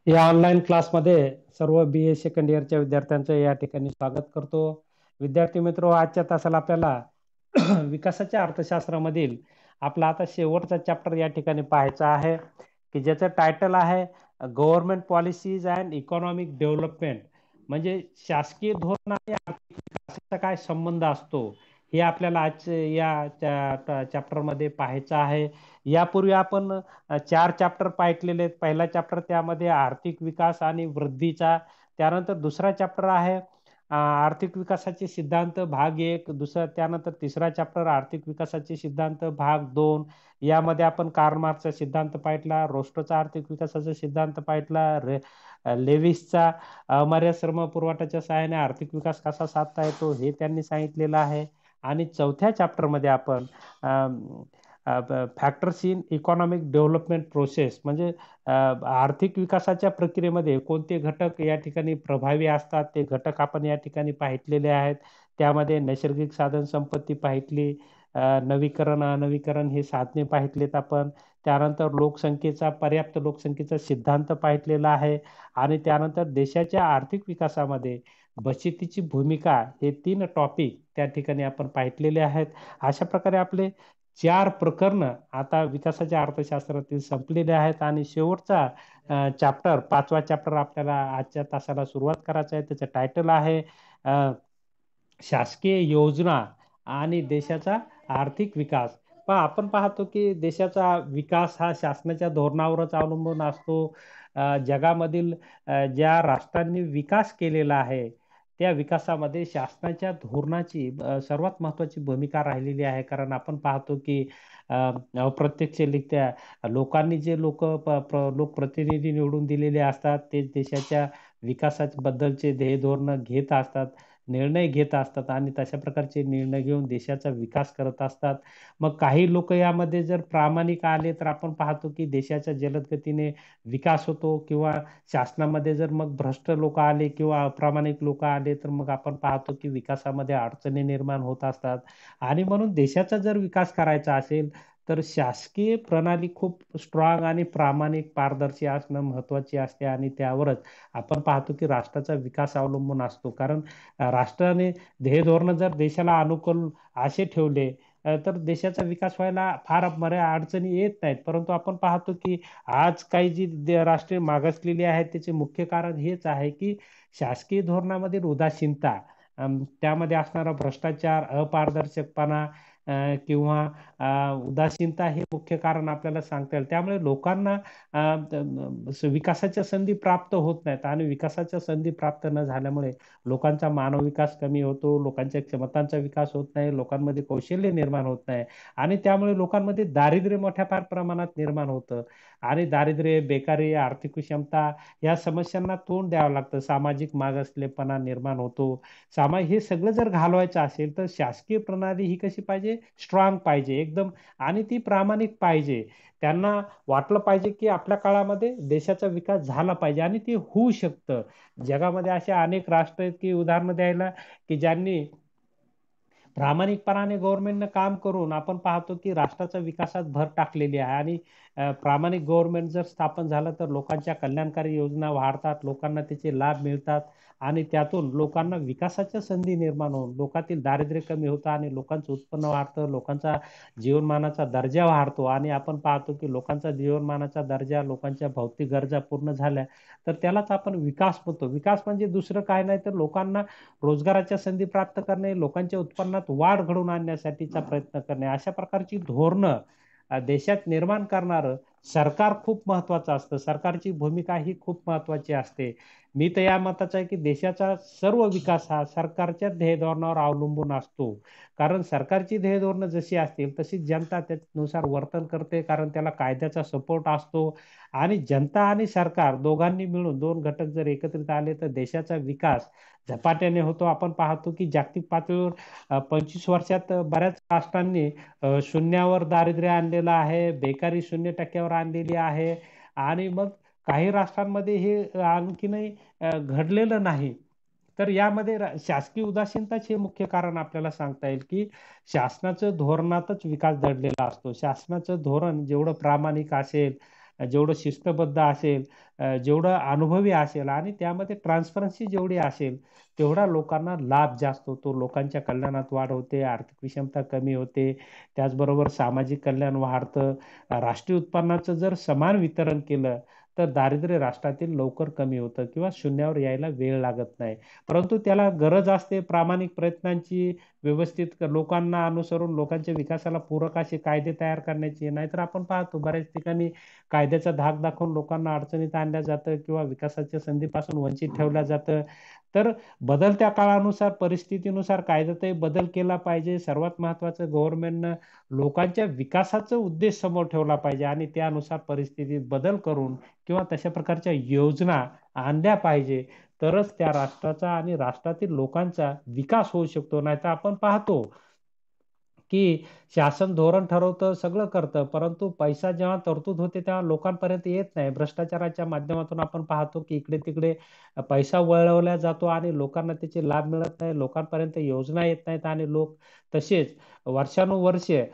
या ऑनलाईन क्लासमध्ये सर्व बी ए सेकंड इयरच्या विद्यार्थ्यांचं या ठिकाणी स्वागत करतो. विद्यार्थी मित्र, आजच्या तासाला आपल्याला विकासाच्या अर्थशास्त्रामधील आपला आता शेवटचा चॅप्टर या ठिकाणी पाहायचा आहे, की ज्याचं टायटल आहे government policies and economic development. म्हणजे शासकीय धोरण आणि आर्थिक विकासाचा काय संबंध असतो, हे आपल्याला आज या चॅप्टरमध्ये पाहायचं आहे. यापूर्वी आपण चार चॅप्टर पाहिलेले आहेत. पहिला चॅप्टर त्यामध्ये आर्थिक विकास आणि वृद्धीचा, त्यानंतर दुसरा चॅप्टर आहे आर्थिक विकासाचे सिद्धांत भाग एक, दुसरा त्यानंतर तिसरा चॅप्टर आर्थिक विकासाचे सिद्धांत भाग दोन. यामध्ये आपण कार्ल मार्क्सचा सिद्धांत पाहितला, रोस्टरचा आर्थिक विकासाचा सिद्धांत पाहितला, लेविसचा अमर्याद श्रम पुरवठ्याच्या सहाय्याने आर्थिक विकास कसा साधता येतो हे त्यांनी सांगितलेलं आहे. आणि चौथ्या चॅप्टरमध्ये आपण factors in economic development process, म्हणजे आर्थिक विकासाच्या प्रक्रियेमध्ये कोणते घटक या ठिकाणी प्रभावी असतात ते घटक आपण या ठिकाणी पाहितलेले आहेत. त्यामध्ये नैसर्गिक साधन संपत्ती पाहितली, नवीकरण अनवीकरण हे साधने पाहितलेत आपण. त्यानंतर पर्याप्त लोकसंख्येचा सिद्धांत पाहितलेला आहे. आणि त्यानंतर देशाच्या आर्थिक विकासामध्ये बचतीची भूमिका, हे तीन टॉपिक त्या ठिकाणी आपण पाहितलेले आहेत. अशा प्रकारे आपले चार प्रकरण आता विकासाच्या अर्थशास्त्रातील संपलेले आहेत. आणि शेवटचा चॅप्टर, पाचवा चॅप्टर आपल्याला आजच्या तासाला सुरुवात करायचं आहे. त्याचं टायटल आहे शासकीय योजना आणि देशाचा आर्थिक विकास. पण आपण पाहतो की देशाचा विकास हा शासनाच्या धोरणावरच अवलंबून असतो. जगामधील ज्या राष्ट्रांनी विकास केलेला आहे त्या विकासामध्ये शासनाच्या धोरणाची सर्वात महत्वाची भूमिका राहिलेली आहे. कारण आपण पाहतो की अप्रत्यक्षरित्या लोकांनी जे लोकप्रतिनिधी निवडून दिलेले असतात ते देशाच्या विकासाबद्दलचे ध्येय धोरण घेत असतात, निर्णय घेत असतात आणि तशा प्रकारचे निर्णय घेऊन देशाचा विकास करत असतात. मग काही लोक यामध्ये जर प्रामाणिक आले तर आपण पाहतो की देशाच्या जलद गतीने विकास होतो. किंवा शासनामध्ये जर मग भ्रष्ट लोक आले किंवा अप्रामाणिक लोक आले तर मग आपण पाहतो की विकासामध्ये अडचणी निर्माण होत असतात. आणि म्हणून देशाचा जर विकास करायचा असेल तर शासकीय प्रणाली खूप स्ट्रॉंग आणि प्रामाणिक पारदर्शी असणं महत्वाची असते. आणि त्यावरच आपण पाहतो की राष्ट्राचा विकास अवलंबून असतो. कारण राष्ट्राने ध्येय धोरण जर देशाला अनुकूल असे ठेवले तर देशाचा विकास व्हायला फार बऱ्या अडचणी येत नाहीत. परंतु आपण पाहतो की आज काही जी राष्ट्रे मागासलेली आहेत त्याचे मुख्य कारण हेच आहे की शासकीय धोरणामधील उदासीनता, त्यामध्ये असणारा भ्रष्टाचार, अपारदर्शकपणा किंवा उदासीनता हे मुख्य कारण आपल्याला सांगता येईल. त्यामुळे लोकांना विकासाच्या संधी प्राप्त होत नाहीत. आणि विकासाच्या संधी प्राप्त न झाल्यामुळे लोकांचा मानव विकास कमी होतो, लोकांच्या क्षमतांचा विकास होत नाही, लोकांमध्ये कौशल्य निर्माण होत नाही. आणि त्यामुळे लोकांमध्ये दारिद्र्य मोठ्या फार प्रमाणात निर्माण होतं. आणि दारिद्र्य, बेकारी, आर्थिक विषमता या समस्यांना तोंड द्यावं लागतं. सामाजिक मागासलेपणा निर्माण होतो. हे सगळं जर घालवायचं असेल तर शासकीय प्रणाली ही कशी पाहिजे? स्ट्रॉंग पाहिजे एकदम. आणि ती प्रामाणिक पाहिजे. त्यांना वाटलं पाहिजे की आपल्या काळामध्ये देशाचा विकास झाला पाहिजे आणि ते होऊ शकतं. जगामध्ये असे अनेक राष्ट्र आहेत की उदाहरणं द्यायला, की ज्यांनी प्रामाणिकपणाने गव्हर्नमेंटनं काम करून आपण पाहतो की राष्ट्राच्या विकासात भर टाकलेली आहे. आणि प्रामाणिक गव्हर्नमेंट जर स्थापन झालं तर लोकांच्या कल्याणकारी योजना वाढतात, लोकांना त्याचे लाभ मिळतात. आणि त्यातून लोकांना विकासाच्या संधी निर्माण होऊन लोकांतील दारिद्र्य कमी होतं आणि लोकांचं उत्पन्न वाढतं, लोकांचा जीवनमानाचा दर्जा वाढतो. आणि आपण पाहतो की लोकांचा जीवनमानाचा दर्जा, लोकांच्या भौतिक गरजा पूर्ण झाल्या तर त्यालाच आपण विकास म्हणतो. विकास म्हणजे दुसरं काय नाही तर लोकांना रोजगाराच्या संधी प्राप्त करणे, लोकांच्या उत्पन्नात वाढ घडवून आणण्यासाठीचा प्रयत्न करणे. अशा प्रकारची धोरणं देशात निर्माण करणारं सरकार खूप महत्वाचं असतं. सरकारची भूमिका ही खूप महत्वाची असते. मी तर या मताचा आहे की देशाचा सर्व विकास हा सरकारच्या ध्येय धोरणावर अवलंबून असतो. कारण सरकारची ध्येय धोरणं जशी असतील तशी जनता त्यानुसार वर्तन करते, कारण त्याला कायद्याचा सपोर्ट असतो. आणि जनता आणि सरकार दोघांनी मिळून, दोन घटक जर एकत्रित आले तर देशाचा विकास झपाट्याने होतो. आपण पाहतो की जागतिक पातळीवर 25 वर्षात बऱ्याच राष्ट्रांनी शून्यावर दारिद्र्य आणलेलं आहे, बेकारी 0% आणलेली आहे. आणि मग काही राष्ट्रांमध्ये हे आणखीनही घडलेलं नाही. तर यामध्ये शासकीय उदासीनताच हे मुख्य कारण आपल्याला सांगता येईल, की शासनाचं धोरणातच विकास दडलेला असतो. शासनाचं धोरण जेवढं प्रामाणिक असेल, जेवढं शिस्तबद्ध असेल, जेवढं अनुभवी असेल आणि त्यामध्ये ट्रान्सपरन्सी जेवढी असेल, तेवढा लोकांना लाभ जास्त होतो. लोकांच्या कल्याणात वाढ होते, आर्थिक विषमता कमी होते, त्याचबरोबर सामाजिक कल्याण वाढतं. राष्ट्रीय उत्पन्नाचं जर समान वितरण केलं, तर दारिद्र्य राष्ट्रातील लवकर कमी होतं किंवा शून्यावर यायला वेळ लागत नाही. परंतु त्याला गरज असते प्रामाणिक प्रयत्नांची, व्यवस्थित लोकांना अनुसरून लोकांच्या विकासाला पूरक असे कायदे तयार करण्याची. नाहीतर आपण पाहतो बऱ्याच ठिकाणी कायद्याचा धाक दाखवून लोकांना अडचणीत आणलं जातं किंवा विकासाच्या संधीपासून वंचित ठेवलं जातं. तर बदलत्या काळानुसार, परिस्थितीनुसार कायद्यातही बदल केला पाहिजे. सर्वात महत्त्वाचं, गव्हर्नमेंटनं लोकांच्या विकासाचा उद्देश समोर ठेवला पाहिजे आणि त्यानुसार परिस्थितीत बदल करून किंवा तशा प्रकारच्या योजना आणल्या पाहिजे. तरच त्या राष्ट्राचा आणि राष्ट्रातील लोकांचा विकास होऊ शकतो. नाहीतर आपण पाहतो की शासन धोरण ठरवतं, सगळं करतं, परंतु पैसा जेव्हा तरतूद होते तेव्हा लोकांपर्यंत येत नाही. भ्रष्टाचाराच्या माध्यमातून आपण पाहतो की इकडे-तिकडे पैसा वळवला जातो आणि लोकांना त्याचे लाभ मिळत नाही. लोकांपर्यंत योजना येत नाहीत आणि लोक तसेच वर्षानुवर्षे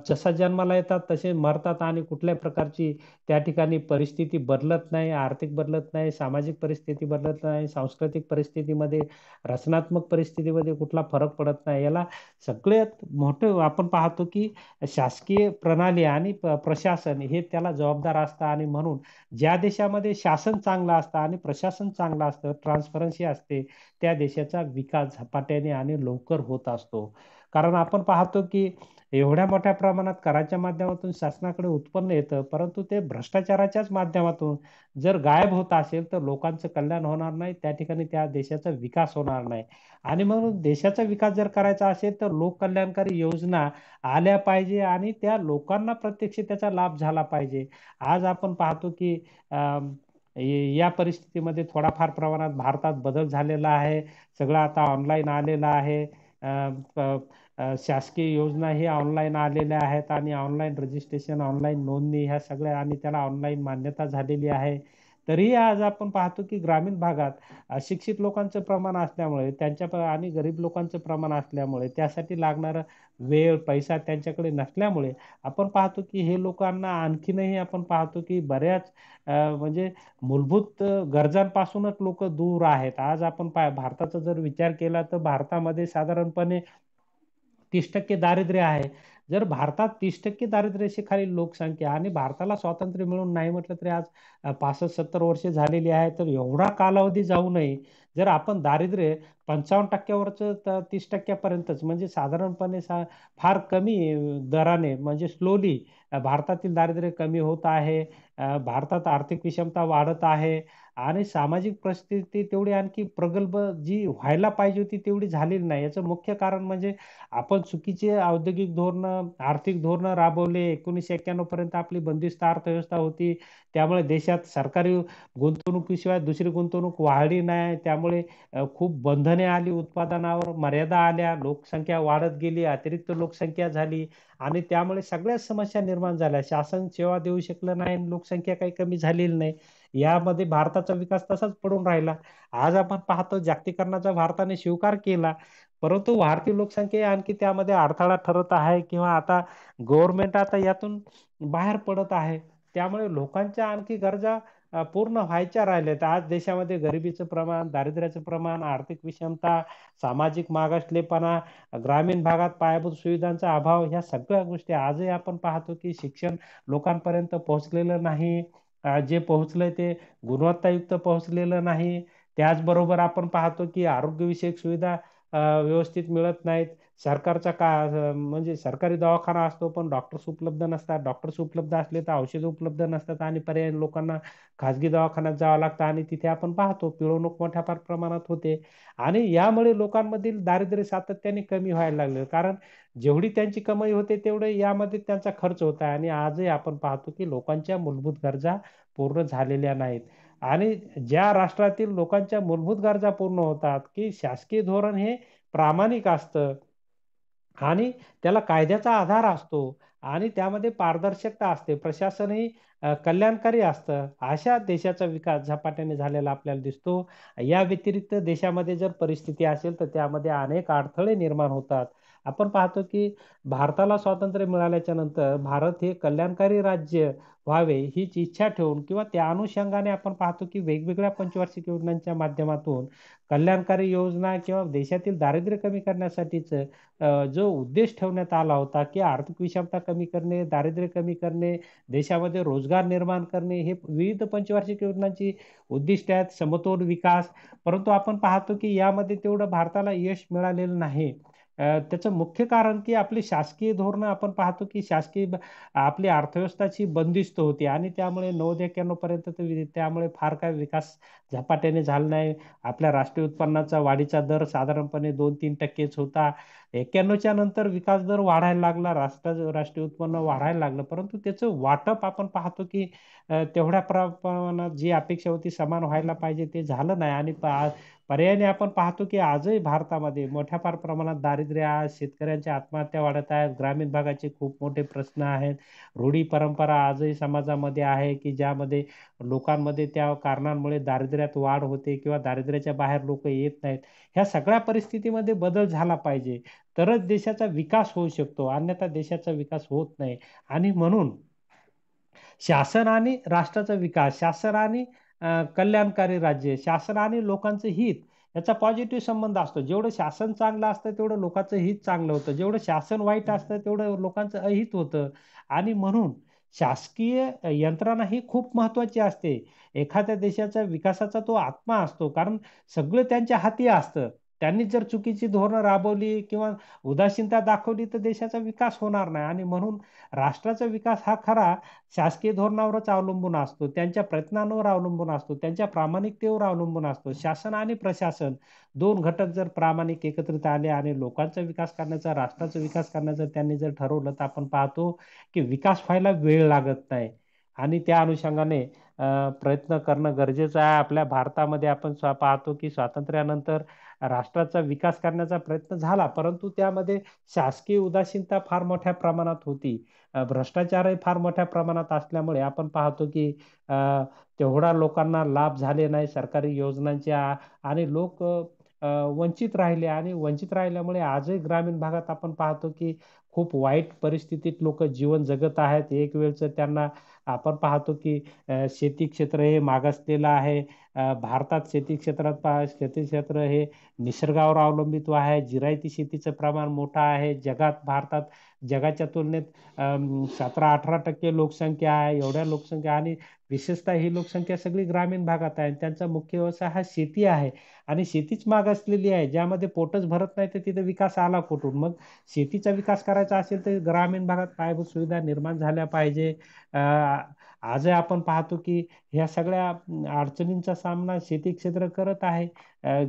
जसा जन्माला येतात तसे मरतात आणि कुठल्याही प्रकारची त्या ठिकाणी परिस्थिती बदलत नाही, आर्थिक बदलत नाही, सामाजिक परिस्थिती बदलत नाही, सांस्कृतिक परिस्थितीमध्ये, रचनात्मक परिस्थितीमध्ये कुठला फरक पडत नाही. याला सगळ्यात मोठं आपण पाहतो की शासकीय प्रणाली आणि प्रशासन हे त्याला जबाबदार असतं आणि म्हणून ज्या देशामध्ये शासन चांगलं असतं आणि प्रशासन चांगलं असतं, ट्रान्सपरन्सी असते, त्या देशाचा विकास झपाट्याने आणि लवकर होत असतो. कारण आपण पाहतो की एवढ्या मोठ्या प्रमाणात कराच्या माध्यमातून शासनाकडे उत्पन्न येतं, परंतु ते भ्रष्टाचाराच्याच माध्यमातून जर गायब होत असेल, तर लोकांचं कल्याण होणार नाही, त्या ठिकाणी त्या देशाचा विकास होणार नाही. आणि म्हणून देशाचा विकास जर करायचा असेल, तर लोककल्याणकारी योजना आल्या पाहिजे आणि त्या लोकांना प्रत्यक्ष त्याचा लाभ झाला पाहिजे. आज आपण पाहतो की या परिस्थितीमध्ये थोडाफार प्रमाणात भारतात बदल झालेला आहे. सगळं आता ऑनलाईन आलेलं आहे. अ, प शासकीय योजना ही ऑनलाईन आलेल्या आहेत आणि ऑनलाईन रजिस्ट्रेशन, ऑनलाईन नोंदणी ह्या सगळ्या आणि त्याला ऑनलाईन मान्यता झालेली आहे. तरीही आज आपण पाहतो की ग्रामीण भागात अशिक्षित लोकांचं प्रमाण असल्यामुळे आणि गरीब लोकांचं प्रमाण असल्यामुळे त्यासाठी लागणारा वेळ, पैसा त्यांच्याकडे नसल्यामुळे आपण पाहतो की हे लोकांना आणखीनही आपण पाहतो की बऱ्याच म्हणजे मूलभूत गरजांपासूनच लोकं दूर आहेत. आज आपण भारताचा जर विचार केला तर भारतामध्ये साधारणपणे 30% दारिद्र्य आहे. जर भारतात 30% दारिद्र्याखालील लोकसंख्या आणि भारताला स्वातंत्र्य मिळून नाही म्हटलं तरी आज 65-70 वर्षे झालेली आहे. तर एवढा कालावधी जाऊ नये. जर आपण दारिद्र्य 55% वरचं तर 30% पर्यंतच म्हणजे साधारणपणे फार कमी दराने म्हणजे स्लोली भारतातील दारिद्र्य कमी होत आहे. भारतात आर्थिक विषमता वाढत आहे आणि सामाजिक परिस्थिती तेवढी आणखी प्रगल्भ जी व्हायला पाहिजे होती तेवढी झालेली नाही. याचं मुख्य कारण म्हणजे आपण चुकीचे औद्योगिक धोरणं, आर्थिक धोरणं राबवले. 1991 पर्यंत आपली बंदिस्त अर्थव्यवस्था होती. त्यामुळे देशात सरकारी गुंतवणुकीशिवाय दुसरी गुंतवणूक वाढली नाही. त्यामुळे खूप बंधने आली उत्पादनावर, मर्यादा आल्या, लोकसंख्या वाढत गेली, अतिरिक्त लोकसंख्या झाली आणि त्यामुळे सगळ्याच समस्या निर्माण झाल्या. शासन सेवा देऊ शकलं नाही आणि लोकसंख्या काही कमी झालेली नाही. यामध्ये भारताचा विकास तसाच पडून राहिला. आज आपण पाहतो जागतिकीकरणाचा भारताने स्वीकार केला. परंतु वाढती लोकसंख्या आणखी त्यामध्ये अडथळा ठरत आहे किंवा आता गव्हर्नमेंट आता यातून बाहेर पडत आहे. त्यामुळे लोकांच्या आणखी गरजा पूर्ण व्हायच्या राहिल्यात. आज देशामध्ये गरिबीचं प्रमाण, दारिद्र्याचं प्रमाण, आर्थिक विषमता, सामाजिक मागासलेपणा, ग्रामीण भागात पायाभूत सुविधांचा अभाव ह्या सगळ्या गोष्टी आजही आपण पाहतो की शिक्षण लोकांपर्यंत पोहोचलेलं नाही. जे पोहोचलंय ते गुणवत्तायुक्त पोहोचलेलं नाही. त्याचबरोबर आपण पाहतो की आरोग्यविषयक सुविधा व्यवस्थित मिळत नाहीत. सरकारचा म्हणजे सरकारी दवाखाना असतो, पण डॉक्टर्स उपलब्ध नसतात. डॉक्टर्स उपलब्ध असले तर औषधं उपलब्ध नसतात आणि पर्यायी लोकांना खाजगी दवाखान्यात जावं लागतं आणि तिथे आपण पाहतो पिळवणूक मोठ्या फार प्रमाणात होते आणि यामुळे लोकांमधील दारिद्र्य सातत्याने कमी व्हायला लागलं. कारण जेवढी त्यांची कमाई होते तेवढं यामध्ये त्यांचा खर्च होत आहे आणि आजही आपण पाहतो की लोकांच्या मूलभूत गरजा पूर्ण झालेल्या नाहीत. आणि ज्या राष्ट्रातील लोकांच्या मूलभूत गरजा पूर्ण होतात, की शासकीय धोरण हे प्रामाणिक असतं आणि त्याला कायद्याचा आधार असतो आणि त्यामध्ये पारदर्शकता असते. प्रशासनही कल्याणकारी असतं. अशा देशाचा विकास झपाट्याने झालेला आपल्याला दिसतो. या व्यतिरिक्त देशामध्ये जर परिस्थिती असेल, तर त्यामध्ये अनेक अडथळे निर्माण होतात आपण पाहतो की भारताला स्वातंत्र्य मिळाल्याच्या नंतर भारत हे कल्याणकारी राज्य व्हावे हीच इच्छा ठेवून किंवा त्या अनुषंगाने आपण पाहतो की वेगवेगळ्या पंचवार्षिक योजनांच्या माध्यमातून कल्याणकारी योजना किंवा देशातील दारिद्र्य कमी करण्यासाठीच जो उद्देश ठेवण्यात आला होता की आर्थिक विषमता कमी करणे, दारिद्र्य कमी करणे, देशामध्ये रोजगार निर्माण करणे, हे विविध पंचवार्षिक योजनांची उद्दिष्टे आहेत, समतोल विकास. परंतु आपण पाहतो की यामध्ये तेवढं भारताला यश मिळालेलं नाही. त्याचं मुख्य कारण की आपली शासकीय धोरणं आपण पाहतो की आपली अर्थव्यवस्थाची बंदिस्त होती आणि त्यामुळे 90-91 पर्यंत त्यामुळे फार काय विकास झपाट्याने झाला नाही. आपल्या राष्ट्रीय उत्पन्नाचा वाढीचा दर साधारणपणे 2-3% होता. 91च्या नंतर विकास दर वाढायला लागला, राष्ट्रीय उत्पन्न वाढायला लागलं. परंतु त्याचं वाटप आपण पाहतो की तेवढ्या प्रमाणात जी अपेक्षा होती समान व्हायला पाहिजे ते झालं नाही आणि पर्यायाने आपण पाहतो की आजही भारतामध्ये मोठ्या फार प्रमाणात दारिद्र्य आहे, शेतकऱ्यांच्या आत्महत्या वाढत आहेत, ग्रामीण भागाचे खूप मोठे प्रश्न आहेत, रूढी परंपरा आजही समाजामध्ये आहे की ज्यामध्ये लोकांमध्ये त्या कारणांमुळे दारिद्र्यात वाढ होते किंवा दारिद्र्याच्या बाहेर लोक येत नाहीत. ह्या सगळ्या परिस्थितीमध्ये बदल झाला पाहिजे, तरच देशाचा विकास होऊ शकतो, अन्यथा देशाचा विकास होत नाही. आणि म्हणून शासन आणि राष्ट्राचा विकास, शासन आणि कल्याणकारी राज्य, शासन आणि लोकांचं हित याचा पॉझिटिव्ह संबंध असतो. जेवढं शासन चांगलं असतं तेवढं लोकांचं हित चांगलं होतं. जेवढं शासन वाईट असतं तेवढं लोकांचं अहित होतं. आणि म्हणून शासकीय यंत्रणा ही खूप महत्वाची असते. एखाद्या देशाच्या विकासाचा तो आत्मा असतो. कारण सगळं त्यांच्या हाती असतं. त्यांनी जर चुकीची धोरणं राबवली किंवा उदासीनता दाखवली तर देशाचा विकास होणार नाही. आणि म्हणून राष्ट्राचा विकास हा खरा शासकीय धोरणावरच अवलंबून असतो, त्यांच्या प्रयत्नांवर अवलंबून असतो, त्यांच्या प्रामाणिकतेवर अवलंबून असतो. शासन आणि प्रशासन दोन घटक जर प्रामाणिक एकत्रित आले आणि लोकांचा विकास करण्याचा, राष्ट्राचा विकास करण्याचा त्यांनी जर ठरवलं तर आपण पाहतो की विकास व्हायला वेळ लागत नाही. आणि त्या अनुषंगाने प्रयत्न करणं गरजेचं आहे. आपल्या भारतामध्ये आपण पाहतो की स्वातंत्र्यानंतर राष्ट्राचा विकास करण्याचा प्रयत्न झाला, परंतु त्यामध्ये शासकीय उदासीनता फार मोठ्या प्रमाणात होती. भ्रष्टाचारही फार मोठ्या प्रमाणात असल्यामुळे आपण पाहतो की अ, तेवढा लोकांना लाभ झाले नाही सरकारी योजनांच्या आणि लोक वंचित राहिले आणि वंचित राहिल्यामुळे आजही ग्रामीण भागात आपण पाहतो की खूप वाईट परिस्थितीत लोक जीवन जगत आहेत. एक वेळचं त्यांना आपण पाहतो की शेती क्षेत्र हे मागासलेलं आहे. भारतात शेती क्षेत्र हे निसर्गावर अवलंबित आहे. जिरायती शेतीचं प्रमाण मोठं आहे. भारतात जगाच्या तुलनेत 17-18% लोकसंख्या आहे. एवढ्या लोकसंख्या आणि विशेषतः ही लोकसंख्या सगळी ग्रामीण भागात आहे. त्यांचा मुख्य व्यवसाय हा शेती आहे आणि शेतीच मागासलेली आहे. ज्यामध्ये पोटच भरत नाही तर तिथे विकास आला कुठून? मग शेतीचा विकास करायचा असेल तर ग्रामीण भागात पायाभूत सुविधा निर्माण झाल्या पाहिजे. अ, आजही आपण पाहतो की ह्या सगळ्या अडचणींचा सामना शेती क्षेत्र करत आहे.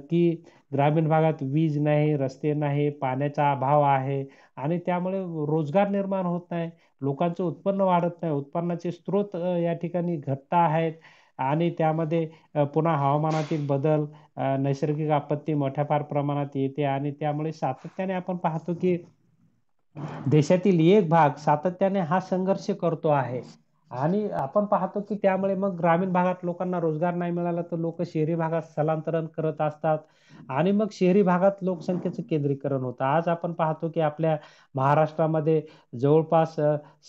की ग्रामीण भागात वीज नाही, रस्ते नाही, पाण्याचा अभाव आहे आणि त्यामुळे रोजगार निर्माण होत नाही. लोकांचं उत्पन्न वाढत नाही. उत्पन्नाचे स्रोत या ठिकाणी घटत आहेत आणि त्यामध्ये पुन्हा हवामानातील बदल, नैसर्गिक आपत्ती मोठ्या फार प्रमाणात येते आणि त्यामुळे सातत्याने आपण पाहतो की देशातील एक भाग सातत्याने हा संघर्ष करतो आहे. आणि आपण पाहतो की त्यामुळे मग ग्रामीण भागात लोकांना रोजगार नाही मिळाला तर लोक शहरी भागात स्थलांतरण करत असतात आणि मग शहरी भागात लोकसंख्येचं केंद्रीकरण होतं. आज आपण पाहतो की आपल्या महाराष्ट्रामध्ये जवळपास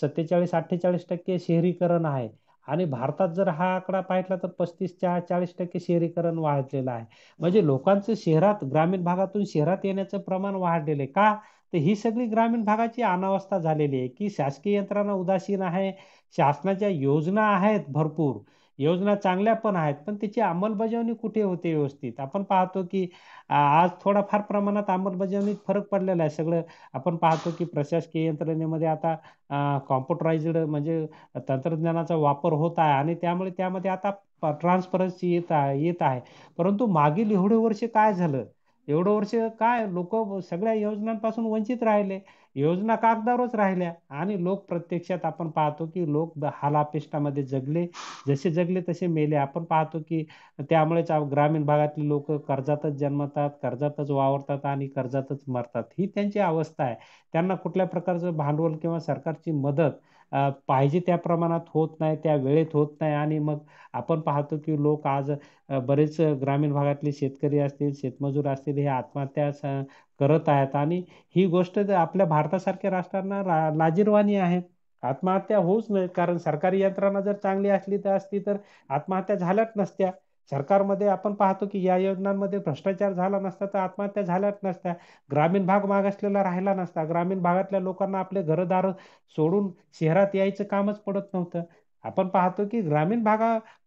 47-48% शहरीकरण आहे आणि भारतात जर हा आकडा पाहिला तर 35-40% शहरीकरण वाढलेलं आहे. म्हणजे लोकांचं ग्रामीण भागातून शहरात येण्याचं प्रमाण वाढलेलं आहे. का? तर ही सगळी ग्रामीण भागाची अनावस्था झालेली आहे की शासकीय यंत्रणा उदासीन आहे. शासनाच्या योजना आहेत भरपूर, योजना चांगल्या पण आहेत, पण त्याची अंमलबजावणी कुठे होते व्यवस्थित? आपण पाहतो की आज थोडाफार प्रमाणात अंमलबजावणीत फरक पडलेला आहे. सगळं आपण पाहतो की प्रशासकीय यंत्रणेमध्ये आता कॉम्प्युटरायझ्ड म्हणजे तंत्रज्ञानाचा वापर होत आहे आणि त्यामुळे त्यामध्ये आता ट्रान्सपरन्सी येत आहे. परंतु मागील एवढे वर्ष काय झालं? एवढं वर्ष काय लोक सगळ्या योजनांपासून वंचित राहिले. योजना कागदावरच राहिल्या आणि लोक प्रत्यक्षात आपण पाहतो की लोक हालापेष्टामध्ये जगले. जसे जगले तसे मेले. आपण पाहतो की त्यामुळेच ग्रामीण भागातली लोक कर्जातच जन्मतात, कर्जातच वावरतात आणि कर्जातच मरतात. ही त्यांची अवस्था आहे. त्यांना कुठल्या प्रकारचं भांडवल किंवा सरकारची मदत पाहिजे त्या प्रमाणात होत नाही, त्या वेळेत होत नाही आणि मग आपण पाहतो की लोक आज बरेच ग्रामीण भागातले शेतकरी असतील, शेतमजूर असतील, हे आत्महत्या करत आहेत आणि ही गोष्ट आपल्या भारतासारख्या राष्ट्रांना लाजिरवाणी आहे. आत्महत्या होऊच नये, कारण सरकारी यंत्रणा जर चांगली असती तर आत्महत्या झाल्याच नसत्या. सरकारमध्ये आपण पाहतो की या योजनांमध्ये भ्रष्टाचार झाला नसता तर आत्महत्या झाल्याच नसत्या. ग्रामीण भाग मागासलेला राहिला नसता. ग्रामीण भागातल्या लोकांना आपले घरदार सोडून शहरात यायचं कामच पडत नव्हतं. आपण पाहतो की ग्रामीण भाग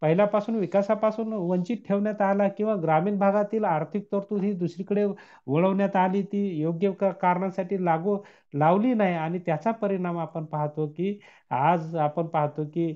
पहिल्यापासून विकासापासून वंचित ठेवण्यात आला किंवा ग्रामीण भागातील आर्थिक तरतूद ही दुसरीकडे वळवण्यात आली, ती योग्य कारणासाठी लावली नाही आणि त्याचा परिणाम आपण पाहतो की आज आपण पाहतो की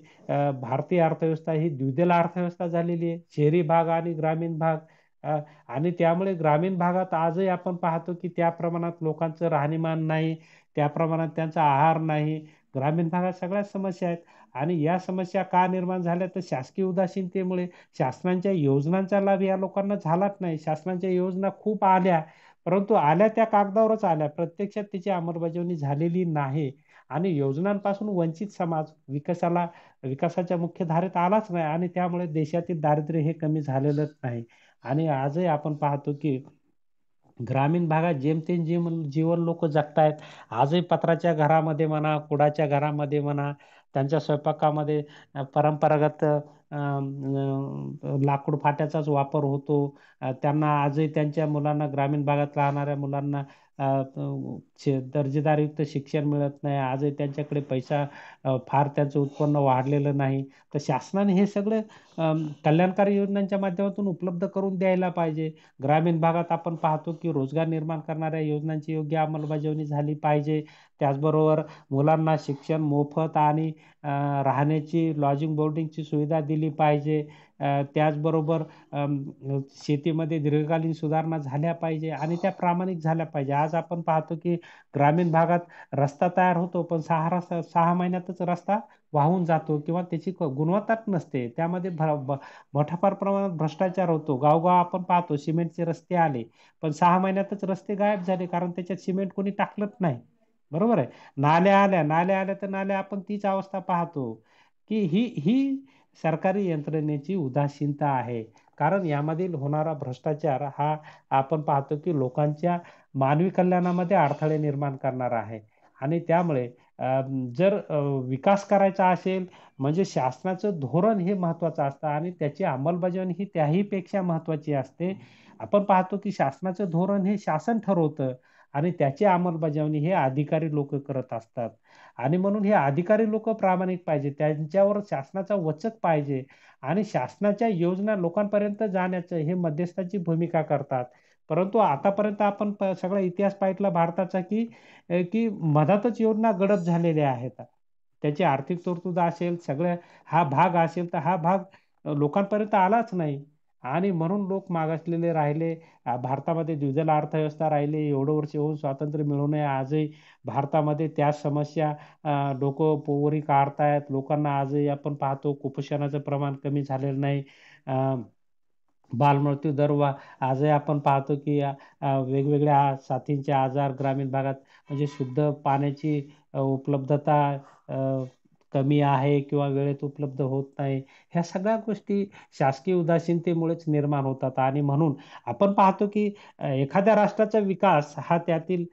भारतीय अर्थव्यवस्था ही द्विदल अर्थव्यवस्था झालेली आहे. शहरी भाग आणि ग्रामीण भाग. अ, आणि त्यामुळे ग्रामीण भागात आजही आपण पाहतो की त्या प्रमाणात लोकांचं राहणीमान नाही, त्या प्रमाणात त्यांचा आहार नाही. ग्रामीण भागात सगळ्याच समस्या आहेत आणि या समस्या का निर्माण झाल्या तर शासकीय उदासीनतेमुळे. शासनाच्या योजनांचा लाभ या लोकांना झालाच नाही. शासनाच्या योजना खूप आल्या, परंतु आल्या त्या कागदावरच आल्या. प्रत्यक्षात त्याची अंमलबजावणी झालेली नाही आणि योजनांपासून वंचित समाज विकासाच्या मुख्य धारेत आलाच नाही आणि त्यामुळे देशातील दारिद्र्य हे कमी झालेलंच नाही. आणि आजही आपण पाहतो की ग्रामीण भागात जेमतेम जीवन लोक जगतायत. आजही पत्र्याच्या घरामध्ये म्हणा, कुडाच्या घरामध्ये म्हणा, त्यांच्या स्वयंपाकामध्ये परंपरागत लाकूड फाट्याचाच वापर होतो. त्यांना आजही त्यांच्या मुलांना, ग्रामीण भागात राहणाऱ्या मुलांना दर्जेदारयुक्त शिक्षण मिळत नाही. आजही त्यांच्याकडे पैसा फार त्यांचं उत्पन्न वाढलेलं नाही. तर शासनाने हे सगळं कल्याणकारी योजनांच्या माध्यमातून उपलब्ध करून द्यायला पाहिजे. ग्रामीण भागात आपण पाहतो की रोजगार निर्माण करणाऱ्या योजनांची योग्य अंमलबजावणी झाली पाहिजे. त्याचबरोबर मुलांना शिक्षण मोफत आणि राहण्याची लॉजिंग बोर्डिंगची सुविधा दिली पाहिजे. त्याचबरोबर शेतीमध्ये दीर्घकालीन सुधारणा झाल्या पाहिजे आणि त्या प्रामाणिक झाल्या पाहिजे. आज आपण पाहतो की ग्रामीण भागात रस्ता तयार होतो, पण 6 महिन्यातच रस्ता वाहून जातो किंवा त्याची गुणवत्ताच नसते. त्यामध्ये मोठ्या फार प्रमाणात भ्रष्टाचार होतो. गावगाव आपण पाहतो सिमेंटचे रस्ते आले, पण 6 महिन्यातच रस्ते गायब झाले, कारण त्याच्यात सिमेंट कोणी टाकलंच नाही. बरोबर आहे. नाल्या आल्या तर नाल्या आपण तीच अवस्था पाहतो की ही सरकारी यंत्रणेची उदासीनता आहे. कारण यामधील होणारा भ्रष्टाचार हा आपण पाहतो की लोकांच्या मानवी कल्याणामध्ये अडथळे निर्माण करणारा आहे आणि त्यामुळे जर विकास करायचा असेल म्हणजे शासनाचं धोरण हे महत्वाचं असतं आणि त्याची अंमलबजावणी ही त्याही पेक्षा महत्वाची असते. आपण पाहतो की शासनाचं धोरण हे शासन ठरवतं आणि त्याची अंमलबजावणी हे अधिकारी लोक करत असतात आणि म्हणून हे अधिकारी लोक प्रामाणिक पाहिजे, त्यांच्यावर शासनाचा वचक पाहिजे आणि शासनाच्या योजना लोकांपर्यंत जाण्याचं हे मध्यस्थाची भूमिका करतात. परंतु आतापर्यंत आपण सगळा इतिहास पाहितला भारताचा की मधातच योजना गडप झालेल्या आहेत. त्याची आर्थिक तरतूद असेल, सगळं हा भाग असेल तर हा भाग लोकांपर्यंत आलाच नाही आणि म्हणून लोक मागासलेले राहिले. भारतामध्ये द्विदल अर्थव्यवस्था राहिली. एवढं वर्ष होऊन स्वातंत्र्य मिळूनही आजही भारतामध्ये त्या समस्या लोक पोवरी काढतायत. लोकांना आजही आपण पाहतो कुपोषणाचं प्रमाण कमी झालेलं नाही. बालमृत्यू दर आजही आपण पाहतो की वेगवेगळ्या साथींचे आजार ग्रामीण भागात म्हणजे शुद्ध पाण्याची उपलब्धता अ, कमी आहे किंवा वेळेत उपलब्ध होत नाही. ह्या सगळ्या गोष्टी शासकीय उदासीनतेमुळेच निर्माण होतात आणि म्हणून आपण पाहतो की एखाद्या राष्ट्राचा विकास हा त्यातील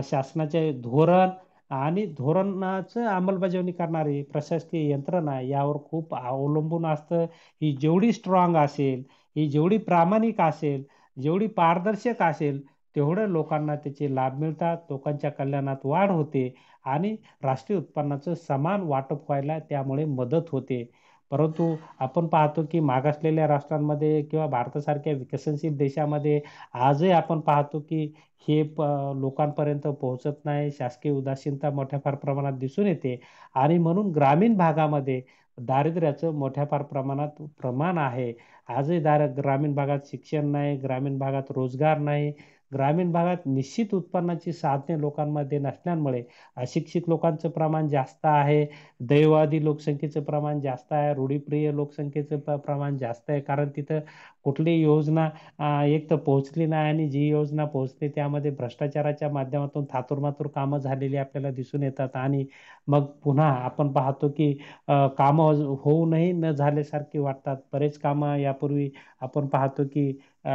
शासनाचे धोरण आणि धोरणाचं अंमलबजावणी करणारी प्रशासकीय यंत्रणा यावर खूप अवलंबून असतं. ही जेवढी स्ट्रॉंग असेल, ही जेवढी प्रामाणिक असेल, जेवढी पारदर्शक असेल, तेवढं लोकांना त्याचे लाभ मिळतात, लोकांच्या कल्याणात वाढ होते आणि राष्ट्रीय उत्पन्नाचं समान वाटप व्हायला त्यामुळे मदत होते. परंतु आपण पाहतो की मागासलेल्या राष्ट्रांमध्ये किंवा भारतासारख्या विकसनशील देशामध्ये आजही आपण पाहतो की हे लोकांपर्यंत पोहोचत नाही. शासकीय उदासीनता मोठ्या फार प्रमाणात दिसून येते आणि म्हणून ग्रामीण भागामध्ये दारिद्र्याचं मोठ्या फार प्रमाणात प्रमाण आहे. आजही ग्रामीण भागात शिक्षण नाही, ग्रामीण भागात रोजगार नाही. ग्रामीण भागात निश्चित उत्पन्नाची साधने लोकांमध्ये नसल्यामुळे अशिक्षित लोकांचं प्रमाण जास्त आहे, दैववादी लोकसंख्येचं प्रमाण जास्त आहे, रूढीप्रिय लोकसंख्येचं प्रमाण जास्त आहे. कारण तिथं कुठली योजना एक तर पोहोचली नाही, आणि जी योजना पोहोचते त्यामध्ये भ्रष्टाचाराच्या माध्यमातून थातुरमातुर कामं झालेली आपल्याला दिसून येतात. आणि मग पुन्हा आपण पाहतो की कामं होऊनही न झाल्यासारखी वाटतात. बरेच कामं यापूर्वी आपण पाहतो की अ,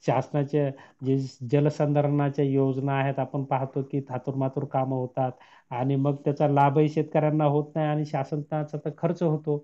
शासनाच्या जे जलसंधारणाच्या योजना आहेत, आपण पाहतो की थातुरमातुर कामं होतात आणि मग त्याचा लाभही शेतकऱ्यांना होत नाही आणि शासनाचा तर खर्च होतो.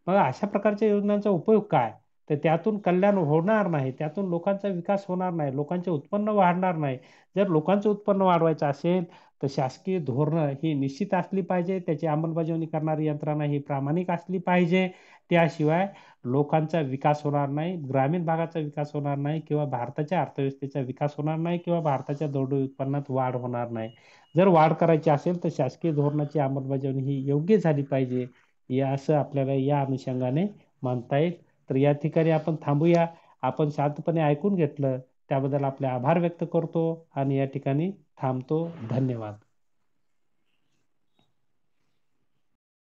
मग अशा प्रकारच्या योजनांचा उपयोग काय? तर त्यातून कल्याण होणार नाही, त्यातून लोकांचा विकास होणार नाही, लोकांचे उत्पन्न वाढणार नाही. जर लोकांचं उत्पन्न वाढवायचं असेल तर शासकीय धोरणं ही निश्चित असली पाहिजे, त्याची अंमलबजावणी करणारी यंत्रणा ही प्रामाणिक असली पाहिजे. त्याशिवाय लोकांचा विकास होणार नाही, ग्रामीण भागाचा विकास होणार नाही, किंवा भारताच्या अर्थव्यवस्थेचा विकास होणार नाही, किंवा भारताच्या दरडोई उत्पन्नात वाढ होणार नाही. जर वाढ करायची असेल तर शासकीय धोरणाची अंमलबजावणी ही योग्य झाली पाहिजे, या असं आपल्याला या अनुषंगाने मानता येईल. तर या ठिकाणी आपण थांबूया. आपण शांतपणे ऐकून घेतलं त्याबद्दल आपले आभार व्यक्त करतो आणि या ठिकाणी थांबतो. धन्यवाद.